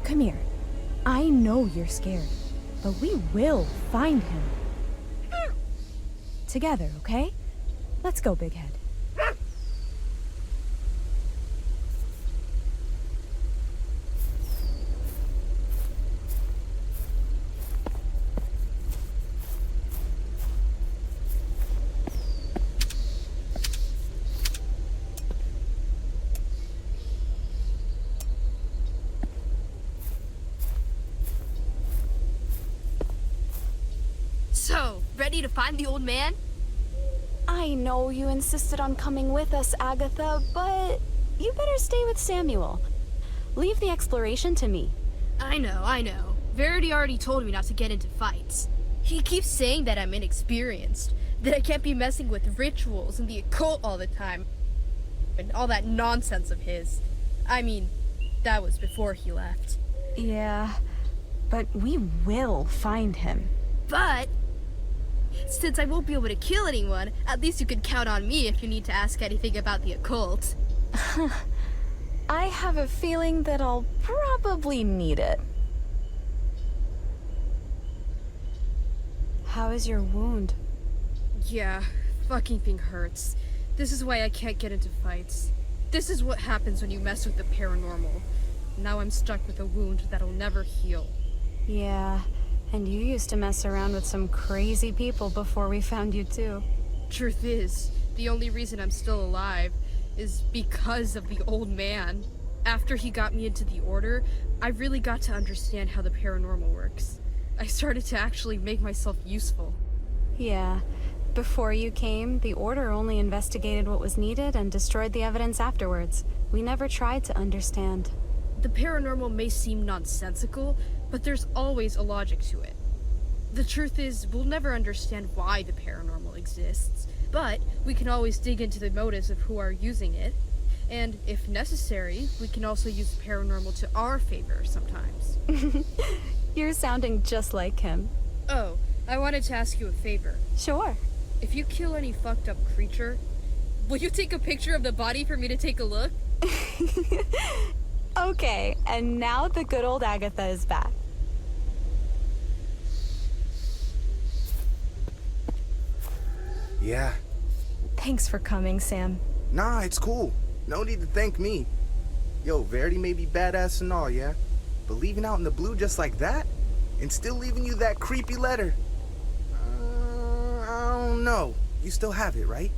Come here. I know you're scared, but we will find him. Together, okay? Let's go, Big Head. So, ready to find the old man? I know you insisted on coming with us, Agatha, but you better stay with Samuel. Leave the exploration to me. I know. Verity already told me not to get into fights. He keeps saying that I'm inexperienced, that I can't be messing with rituals and the occult all the time, and all that nonsense of his. I mean, that was before he left. Yeah, but we will find him. But since I won't be able to kill anyone, at least you can count on me if you need to ask anything about the occult. I have a feeling that I'll probably need it. How is your wound? Yeah, fucking thing hurts. This is why I can't get into fights. This is what happens when you mess with the paranormal. Now I'm stuck with a wound that'll never heal. Yeah, and you used to mess around with some crazy people before we found you too. Truth is, the only reason I'm still alive is because of the old man. After he got me into the Order, I really got to understand how the paranormal works. I started to actually make myself useful. Yeah. Before you came, the Order only investigated what was needed and destroyed the evidence afterwards. We never tried to understand. The paranormal may seem nonsensical, but there's always a logic to it. The truth is, we'll never understand why the paranormal exists, but we can always dig into the motives of who are using it, and if necessary, we can also use the paranormal to our favor sometimes. You're sounding just like him. Oh, I wanted to ask you a favor. Sure. If you kill any fucked up creature, will you take a picture of the body for me to take a look? Okay, and now the good old Agatha is back. Yeah. Thanks for coming, Sam. Nah, it's cool. No need to thank me. Yo, Verity may be badass and all, yeah? But leaving out in the blue just like that? And still leaving you that creepy letter? I don't know. You still have it, right?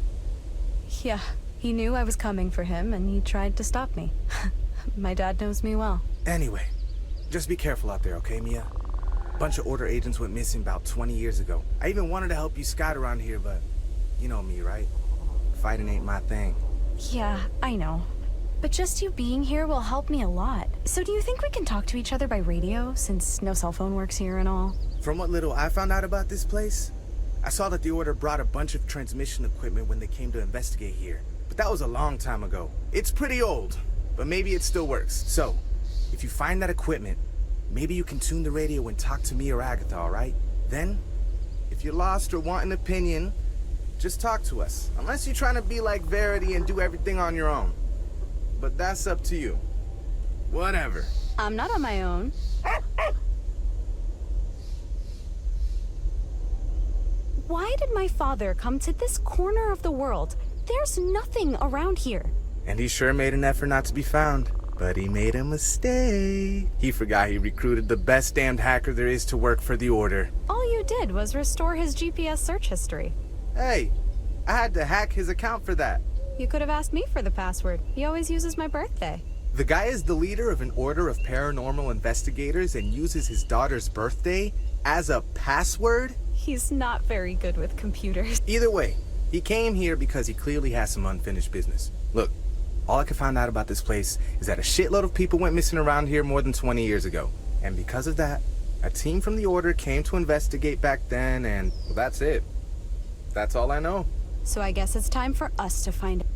Yeah, he knew I was coming for him, and he tried to stop me. My dad knows me well. Anyway, just be careful out there, okay, Mia? A bunch of Order agents went missing about 20 years ago. I even wanted to help you scout around here, but you know me, right? Fighting ain't my thing. Yeah, I know. But just you being here will help me a lot. So do you think we can talk to each other by radio, since no cell phone works here and all? From what little I found out about this place, I saw that the Order brought a bunch of transmission equipment when they came to investigate here. But that was a long time ago. It's pretty old, but maybe it still works. So, if you find that equipment, maybe you can tune the radio and talk to me or Agatha, alright? Then, if you're lost or want an opinion, just talk to us. Unless you're trying to be like Verity and do everything on your own. But that's up to you. Whatever. I'm not on my own. Why did my father come to this corner of the world? There's nothing around here. And he sure made an effort not to be found. But he made a mistake. He forgot he recruited the best damned hacker there is to work for the Order. All you did was restore his GPS search history. Hey, I had to hack his account for that. You could have asked me for the password. He always uses my birthday. The guy is the leader of an order of paranormal investigators and uses his daughter's birthday as a password? He's not very good with computers. Either way, he came here because he clearly has some unfinished business. Look, all I can find out about this place is that a shitload of people went missing around here more than 20 years ago. And because of that, a team from the Order came to investigate back then, and well, that's it. That's all I know. So I guess it's time for us to find out.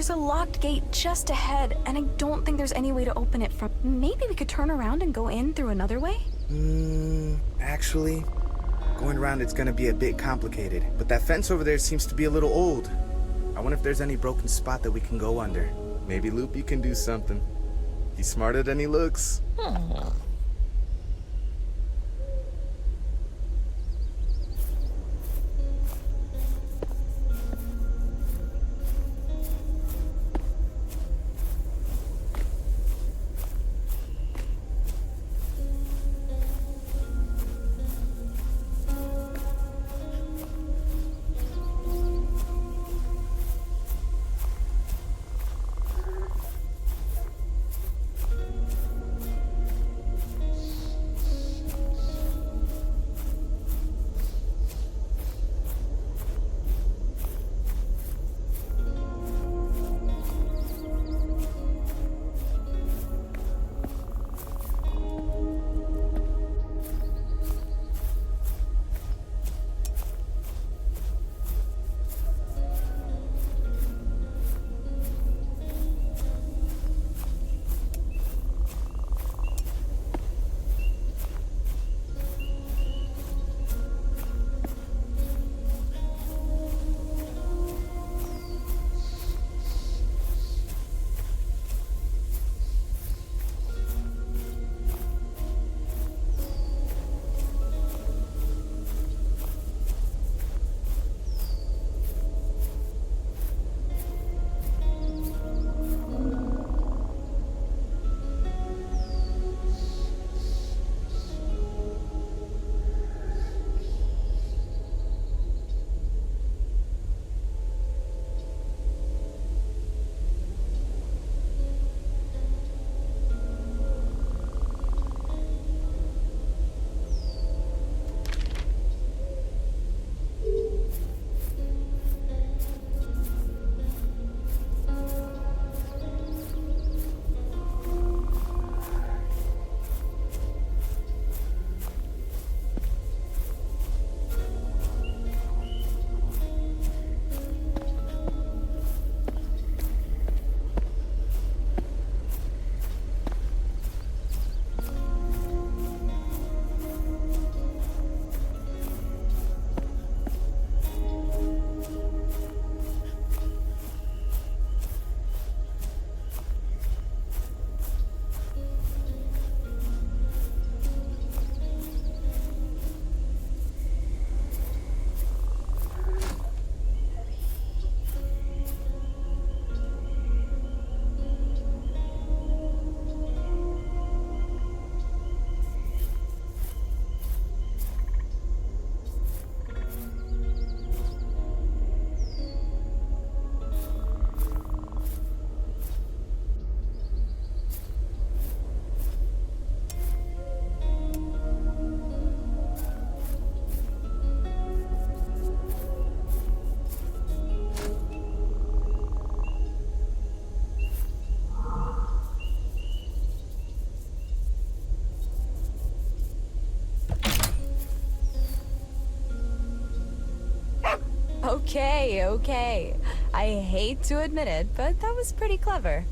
There's a locked gate just ahead, and I don't think there's any way to open it from... Maybe we could turn around and go in through another way? Actually, going around it's gonna be a bit complicated. But that fence over there seems to be a little old. I wonder if there's any broken spot that we can go under. Maybe Loopy can do something. He's smarter than he looks. Okay, okay. I hate to admit it, but that was pretty clever.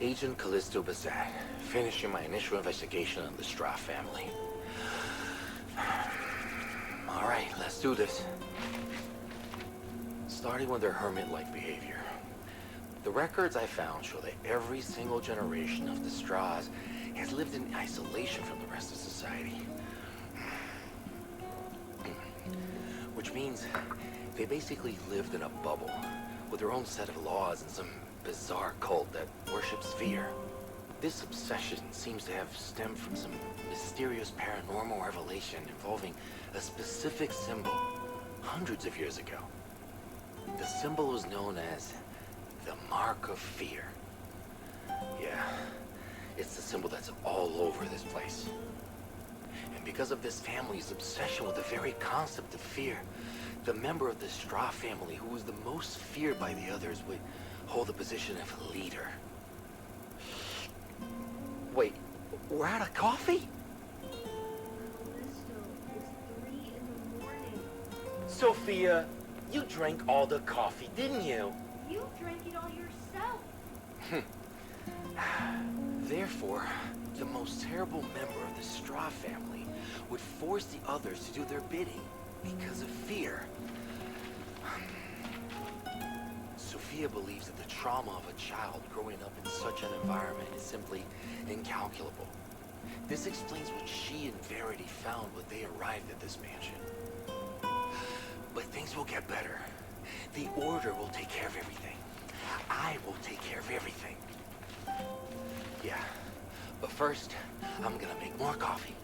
Agent Callisto Bazat, finishing my initial investigation on the Straw family. Alright, let's do this. Starting with their hermit-like behavior. The records I found show that every single generation of the Straws has lived in isolation from the rest of society. Which means they basically lived in a bubble, with their own set of laws and some bizarre cult that worships fear. This obsession seems to have stemmed from some mysterious paranormal revelation involving a specific symbol hundreds of years ago. The symbol was known as the Mark of Fear. Yeah, it's the symbol that's all over this place. And because of this family's obsession with the very concept of fear, the member of the Straw family who was the most feared by the others would hold the position of leader. Wait, we're out of coffee? Callisto, it's 3 in the morning. Sophia, you drank all the coffee, didn't you? You drank it all yourself. Therefore, the most terrible member of the Straw family would force the others to do their bidding because of fear. Sophia believes that the trauma of a child growing up in such an environment is simply incalculable. This explains what she and Verity found when they arrived at this mansion. But things will get better. The Order will take care of everything. I will take care of everything. Yeah, but first, I'm gonna make more coffee.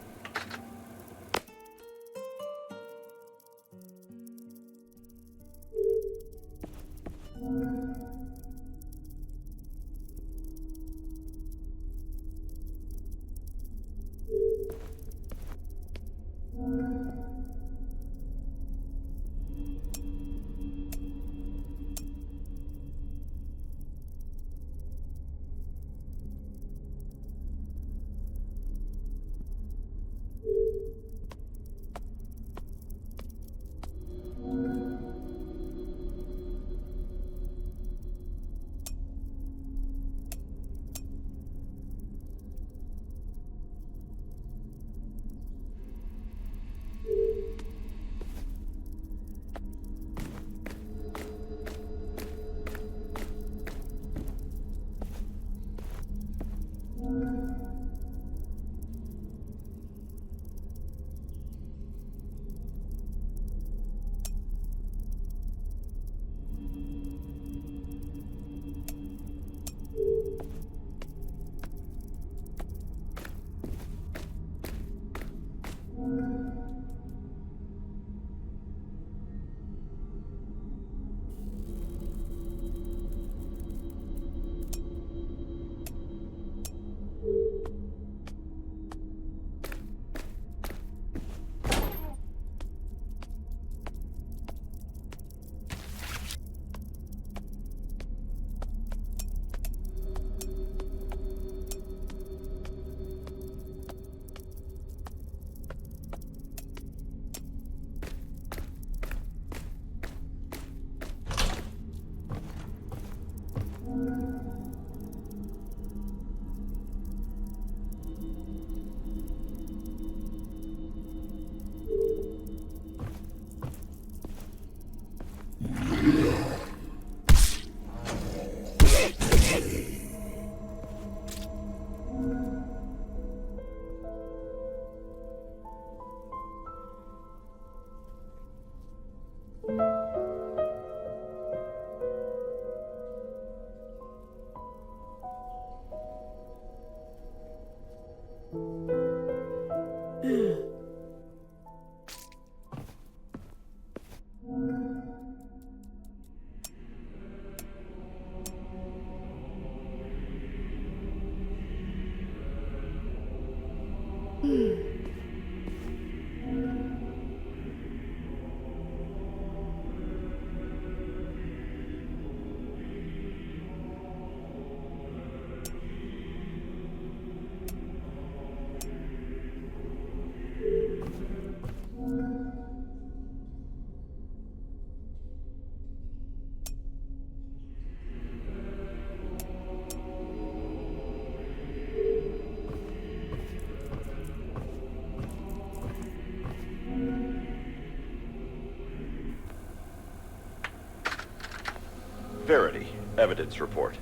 Verity, evidence report.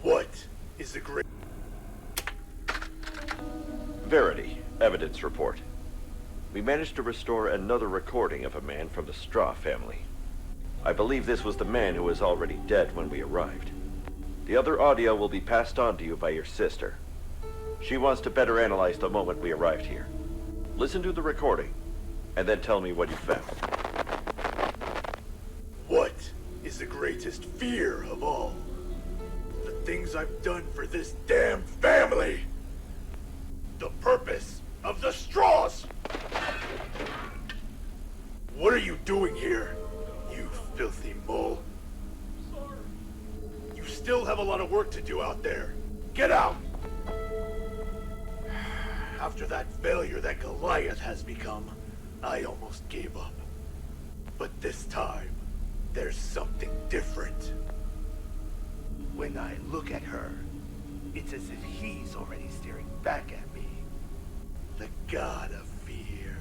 What is the great... Verity, evidence report. We managed to restore another recording of a man from the Straw family. I believe this was the man who was already dead when we arrived. The other audio will be passed on to you by your sister. She wants to better analyze the moment we arrived here. Listen to the recording, and then tell me what you found. What is the greatest fear of all? The things I've done for this damn family! The purpose of the straws! What are you doing here, you filthy mole? Sorry. You still have a lot of work to do out there. Get out! After that failure that Goliath has become, I almost gave up. But this time, there's something different. When I look at her, it's as if he's already staring back at me. The god of fear.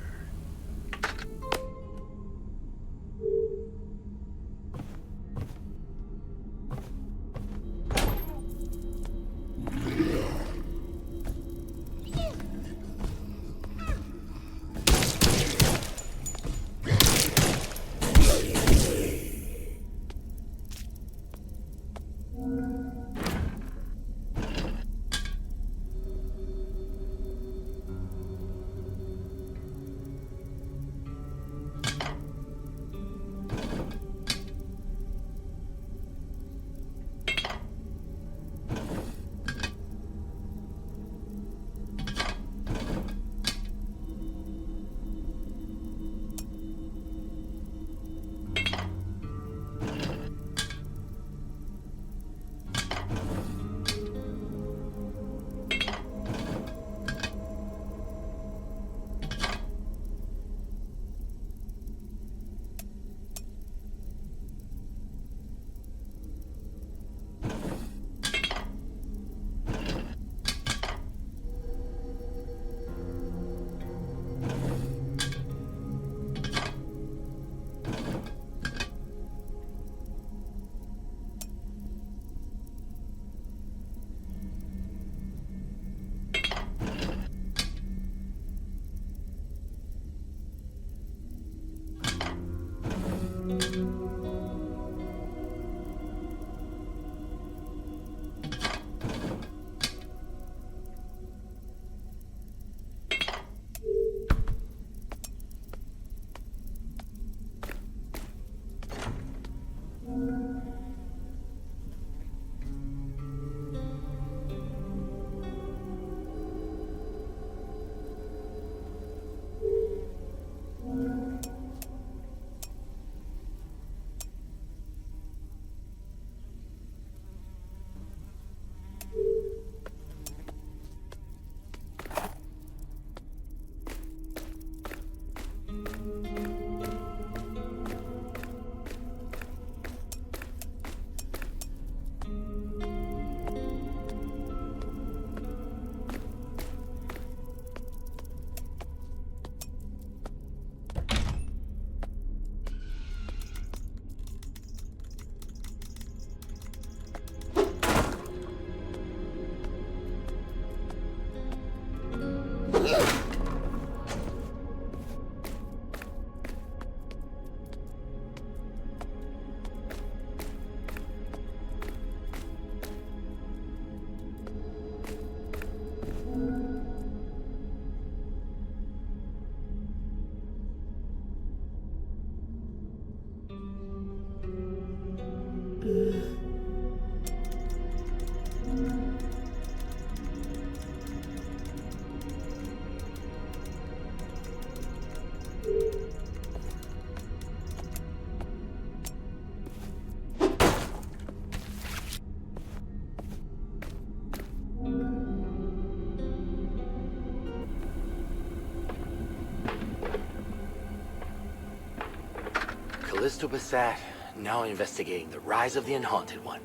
Callisto Bassat, now investigating the rise of the Unhaunted One.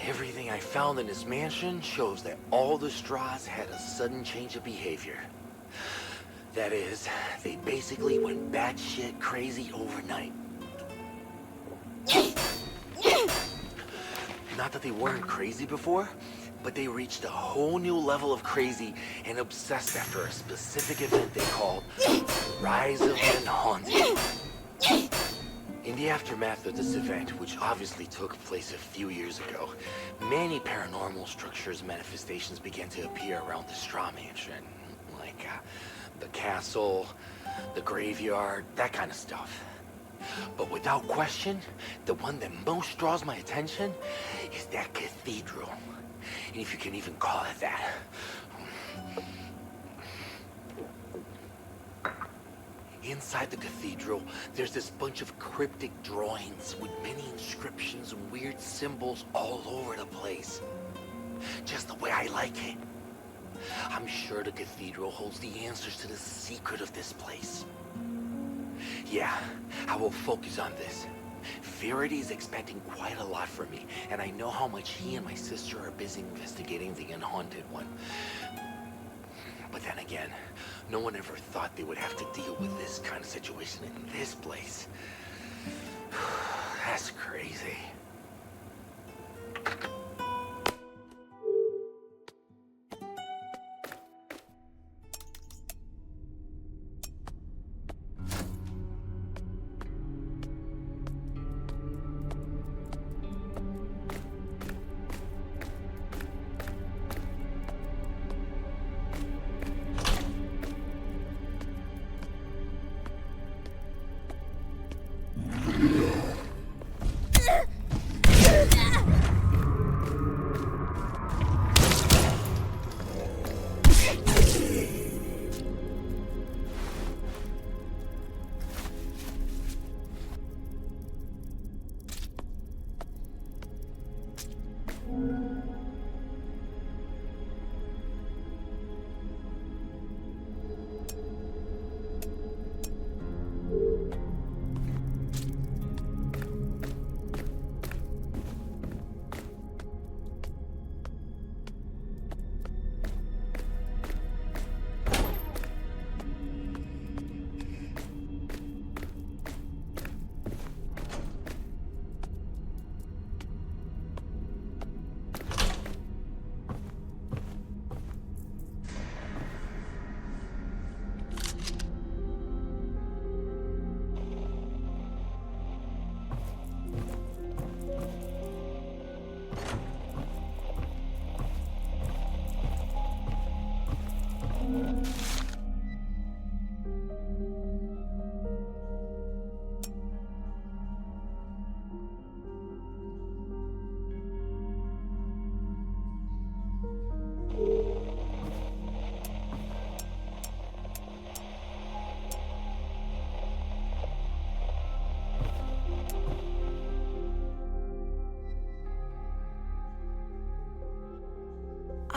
Everything I found in this mansion shows that all the straws had a sudden change of behavior. That is, they basically went batshit crazy overnight. Not that they weren't crazy before, but they reached a whole new level of crazy and obsessed after a specific event they called Rise of the Unhaunted. In the aftermath of this event, which obviously took place a few years ago, many paranormal structures manifestations began to appear around the Straw Mansion. Like the castle, the graveyard, that kind of stuff. But without question, the one that most draws my attention is that cathedral. And if you can even call it that. Inside the cathedral, there's this bunch of cryptic drawings with many inscriptions and weird symbols all over the place. Just the way I like it. I'm sure the cathedral holds the answers to the secret of this place. Yeah, I will focus on this. Verity is expecting quite a lot from me, and I know how much he and my sister are busy investigating the unhaunted one. But then again, no one ever thought they would have to deal with this kind of situation in this place. That's crazy.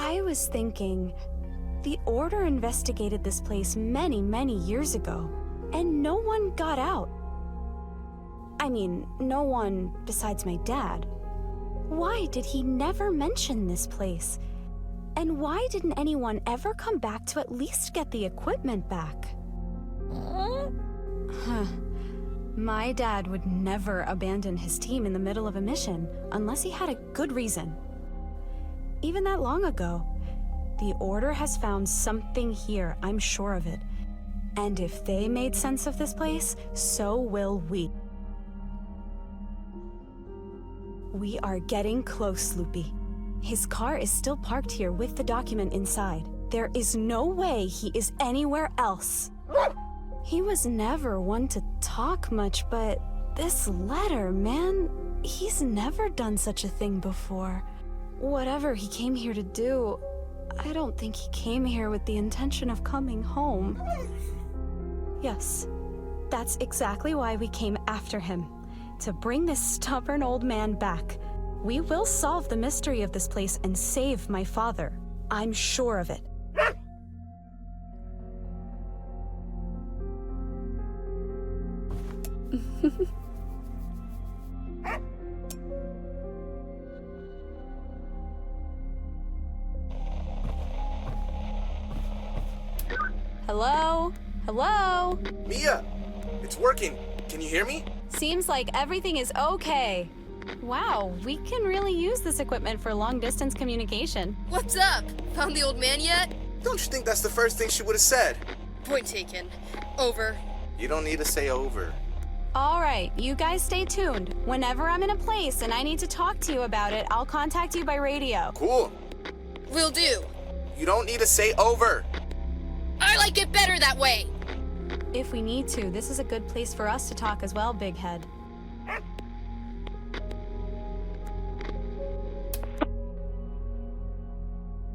I was thinking, the Order investigated this place many, many years ago, and no one got out. I mean, no one besides my dad. Why did he never mention this place? And why didn't anyone ever come back to at least get the equipment back? Huh. My dad would never abandon his team in the middle of a mission unless he had a good reason. Even that long ago, the Order has found something here, I'm sure of it. And if they made sense of this place, so will we. We are getting close, Loopy. His car is still parked here with the document inside. There is no way he is anywhere else. He was never one to talk much, but this letter, man, he's never done such a thing before. Whatever he came here to do, I don't think he came here with the intention of coming home. Yes, that's exactly why we came after him. To bring this stubborn old man back. We will solve the mystery of this place and save my father. I'm sure of it. Hello? Hello? Mia! It's working. Can you hear me? Seems like everything is okay. Wow, we can really use this equipment for long-distance communication. What's up? Found the old man yet? Don't you think that's the first thing she would have said? Point taken. Over. You don't need to say over. All right, you guys stay tuned. Whenever I'm in a place and I need to talk to you about it, I'll contact you by radio. Cool. Will do. You don't need to say over. I like it better that way. If we need to, this is a good place for us to talk as well, Big Head.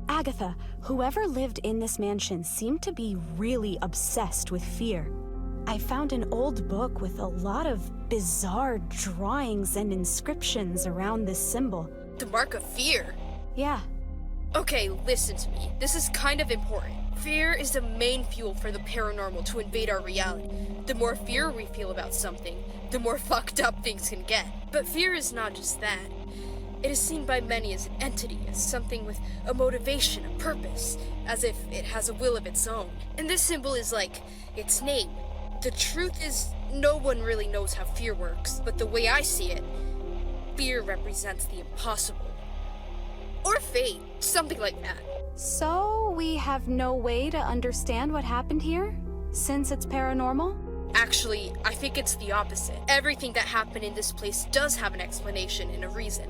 Agatha, whoever lived in this mansion seemed to be really obsessed with fear. I found an old book with a lot of bizarre drawings and inscriptions around this symbol. The mark of fear. Yeah. Okay, listen to me. This is kind of important. Fear is the main fuel for the paranormal to invade our reality. The more fear we feel about something, the more fucked up things can get. But fear is not just that. It is seen by many as an entity, as something with a motivation, a purpose, as if it has a will of its own. And this symbol is like its name. The truth is, no one really knows how fear works, but the way I see it, fear represents the impossible. Or fate, something like that. So, we have no way to understand what happened here? Since it's paranormal? Actually, I think it's the opposite. Everything that happened in this place does have an explanation and a reason.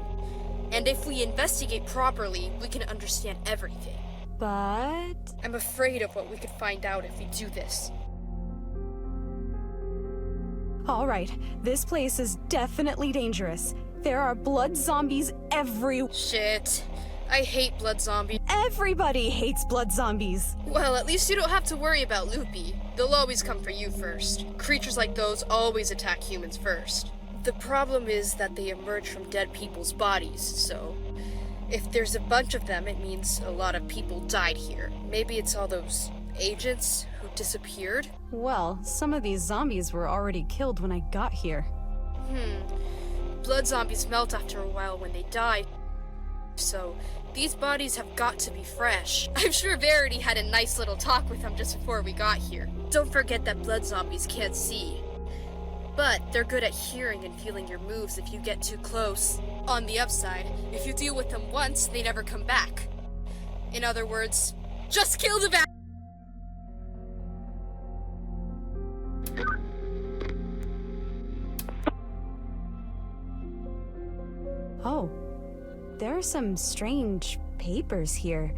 And if we investigate properly, we can understand everything. But... I'm afraid of what we could find out if we do this. All right, this place is definitely dangerous. There are blood zombies everywhere. Shit. I hate blood zombies. Everybody hates blood zombies. Well, at least you don't have to worry about Loopy. They'll always come for you first. Creatures like those always attack humans first. The problem is that they emerge from dead people's bodies, so if there's a bunch of them, it means a lot of people died here. Maybe it's all those agents who disappeared? Well, some of these zombies were already killed when I got here. Blood zombies melt after a while when they die, so these bodies have got to be fresh. I'm sure Verity had a nice little talk with them just before we got here. Don't forget that blood zombies can't see. But they're good at hearing and feeling your moves if you get too close. On the upside, if you deal with them once, they never come back. In other words, just kill the bad. Oh, there are some strange papers here,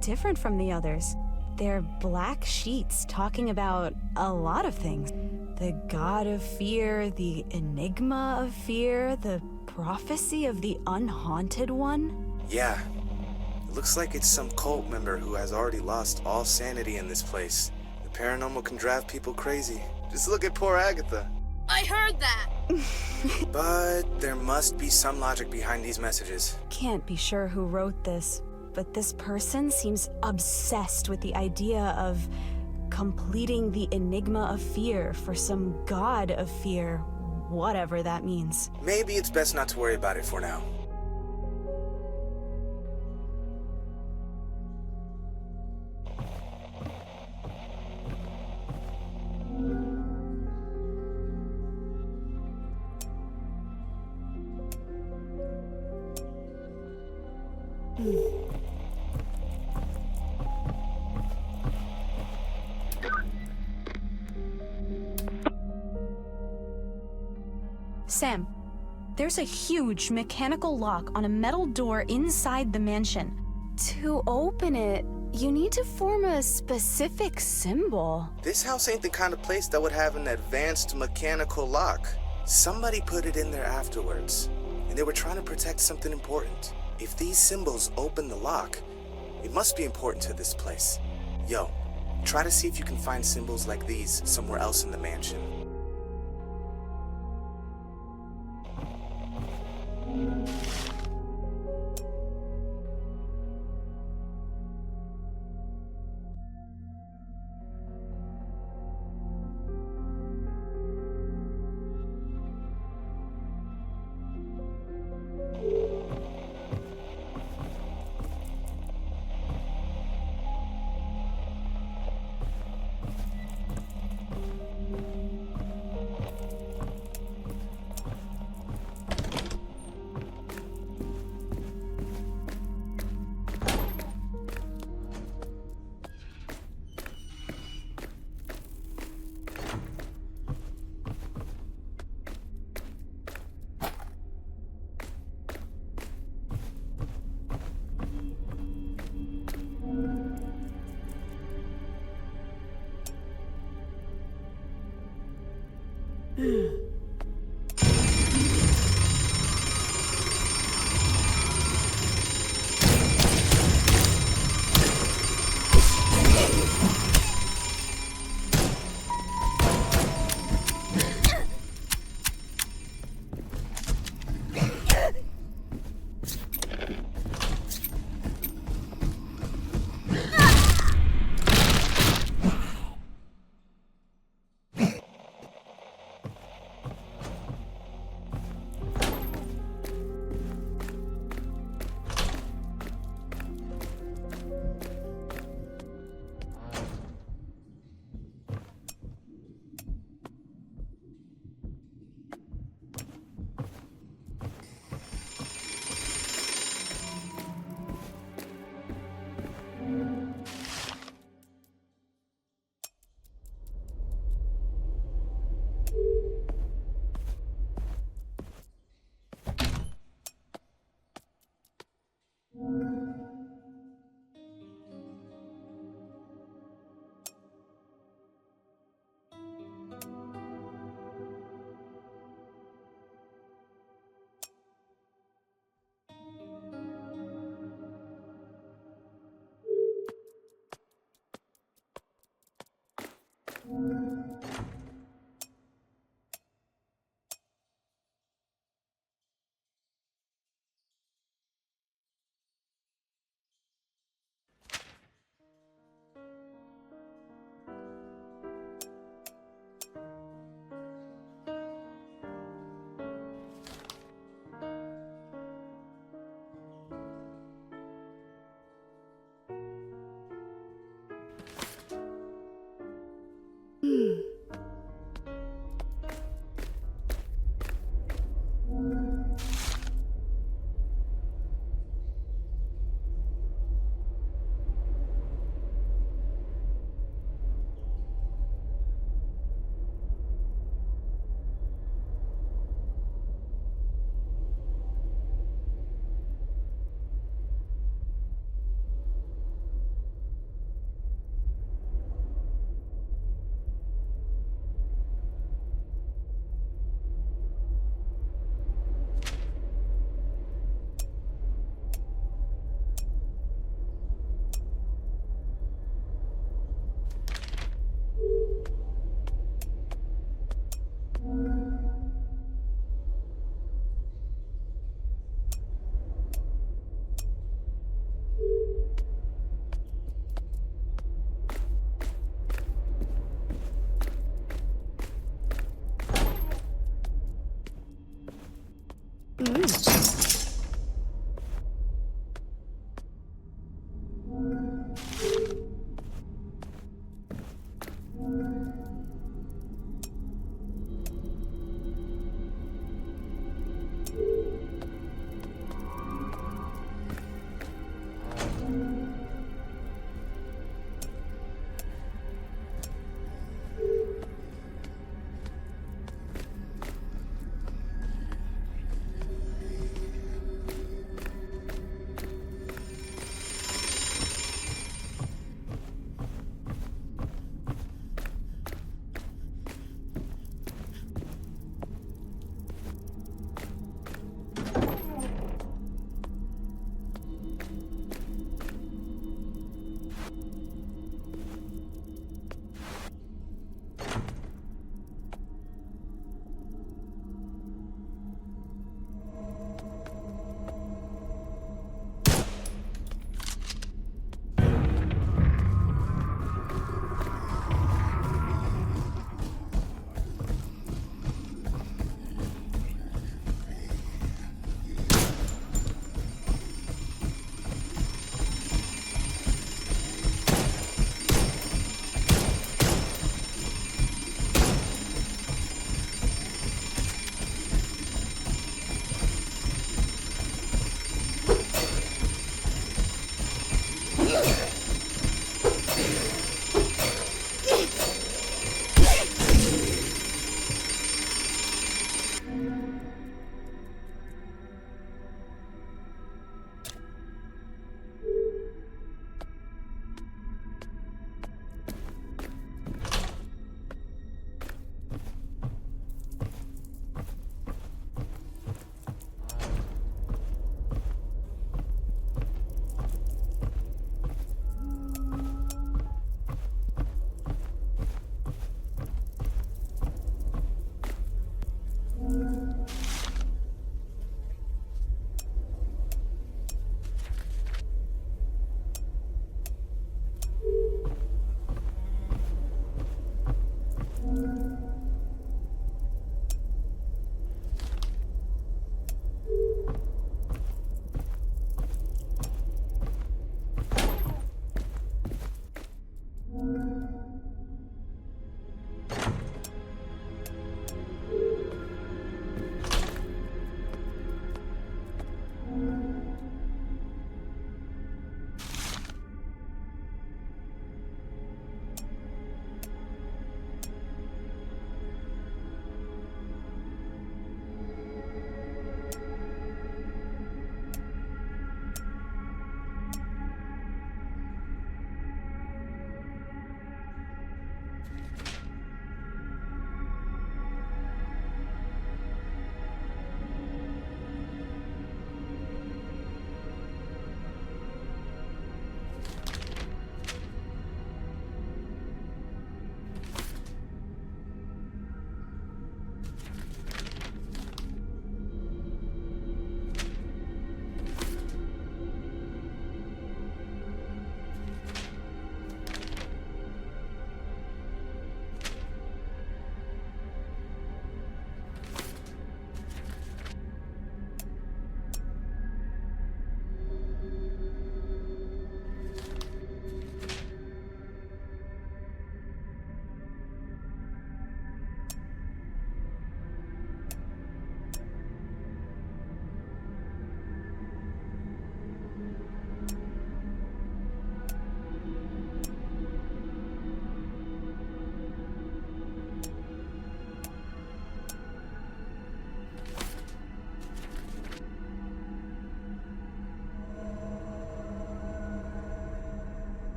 different from the others. They're black sheets talking about a lot of things. The god of fear, the enigma of fear, the prophecy of the unhaunted one. Yeah. It looks like it's some cult member who has already lost all sanity in this place. The paranormal can drive people crazy. Just look at poor Agatha. I heard that! But there must be some logic behind these messages. Can't be sure who wrote this, but this person seems obsessed with the idea of completing the enigma of fear for some god of fear, whatever that means. Maybe it's best not to worry about it for now. Sam, there's a huge mechanical lock on a metal door inside the mansion. To open it, you need to form a specific symbol. This house ain't the kind of place that would have an advanced mechanical lock. Somebody put it in there afterwards, and they were trying to protect something important. If these symbols open the lock, it must be important to this place. Yo, try to see if you can find symbols like these somewhere else in the mansion.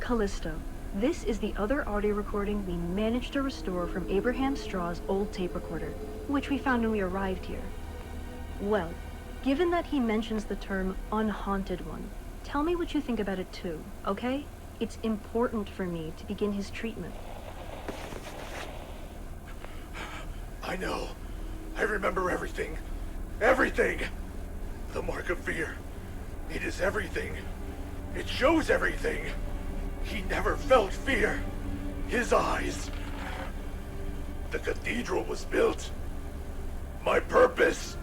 Callisto, this is the other audio recording we managed to restore from Abraham Straw's old tape recorder, which we found when we arrived here. Well, given that he mentions the term unhaunted one, tell me what you think about it too, okay? It's important for me to begin his treatment. I know. I remember everything. Everything! The mark of fear. It is everything. It shows everything. He never felt fear. His eyes. The cathedral was built. My purpose.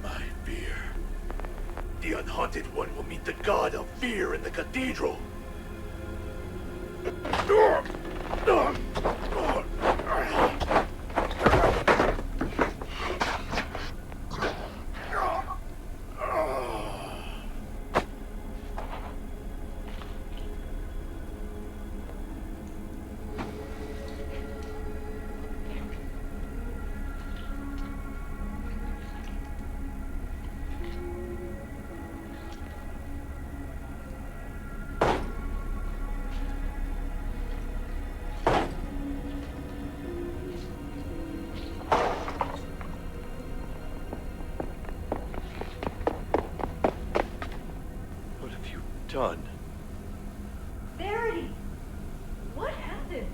My fear. The unhaunted one will meet the god of fear in the cathedral. What have you done? Verity! What happened?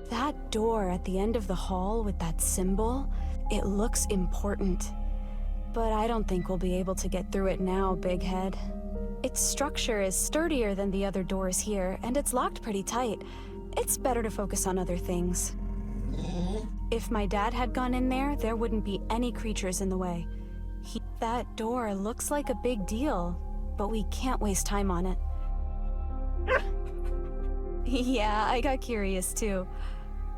That door at the end of the hall with that symbol, it looks important. But I don't think we'll be able to get through it now, Big Head. Its structure is sturdier than the other doors here, and it's locked pretty tight. It's better to focus on other things. If my dad had gone in there wouldn't be any creatures in the way. That door looks like a big deal, but we can't waste time on it. Yeah, I got curious too.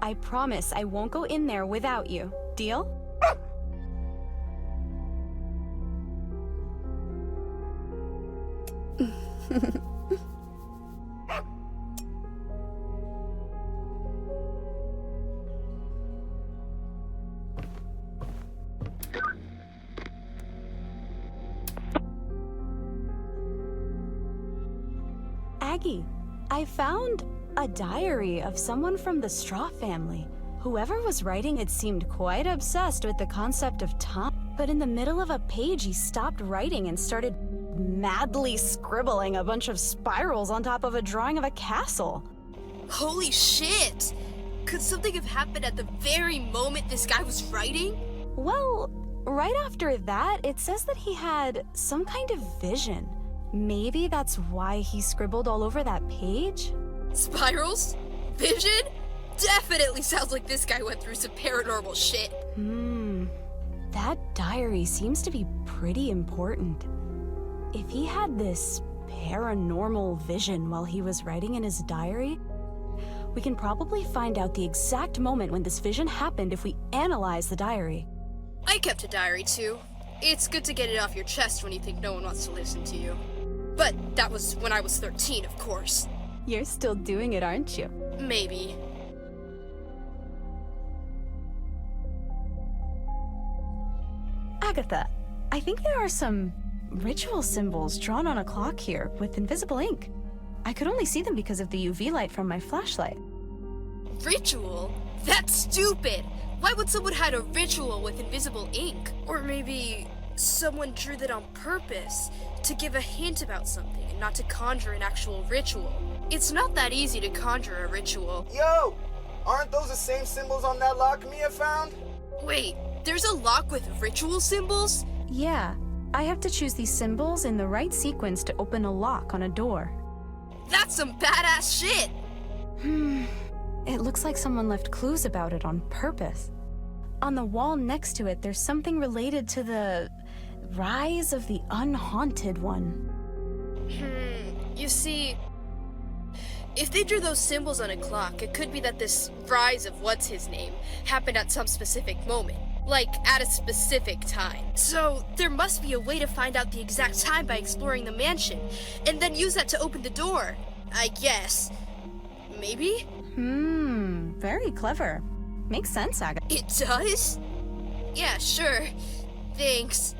I promise I won't go in there without you. Deal? Aggie, I found a diary of someone from the Straw family. Whoever was writing it seemed quite obsessed with the concept of time, but in the middle of a page he stopped writing and started madly scribbling a bunch of spirals on top of a drawing of a castle. Holy shit! Could something have happened at the very moment this guy was writing? Well, right after that, it says that he had some kind of vision. Maybe that's why he scribbled all over that page? Spirals? Vision? Definitely sounds like this guy went through some paranormal shit. That diary seems to be pretty important. If he had this paranormal vision while he was writing in his diary, we can probably find out the exact moment when this vision happened if we analyze the diary. I kept a diary too. It's good to get it off your chest when you think no one wants to listen to you. But that was when I was 13, of course. You're still doing it, aren't you? Maybe. Agatha, I think there are some ritual symbols drawn on a clock here with invisible ink. I could only see them because of the UV light from my flashlight. Ritual? That's stupid! Why would someone hide a ritual with invisible ink? Or maybe someone drew that on purpose to give a hint about something and not to conjure an actual ritual. It's not that easy to conjure a ritual. Yo! Aren't those the same symbols on that lock Mia found? Wait, there's a lock with ritual symbols? Yeah, I have to choose these symbols in the right sequence to open a lock on a door. That's some badass shit! It looks like someone left clues about it on purpose. On the wall next to it, there's something related to the rise of the unhaunted one. You see, if they drew those symbols on a clock, it could be that this rise of what's-his-name happened at some specific moment. Like, at a specific time. So, there must be a way to find out the exact time by exploring the mansion, and then use that to open the door. I guess. Maybe? Very clever. Makes sense, Agatha. It does? Yeah, sure. Thanks.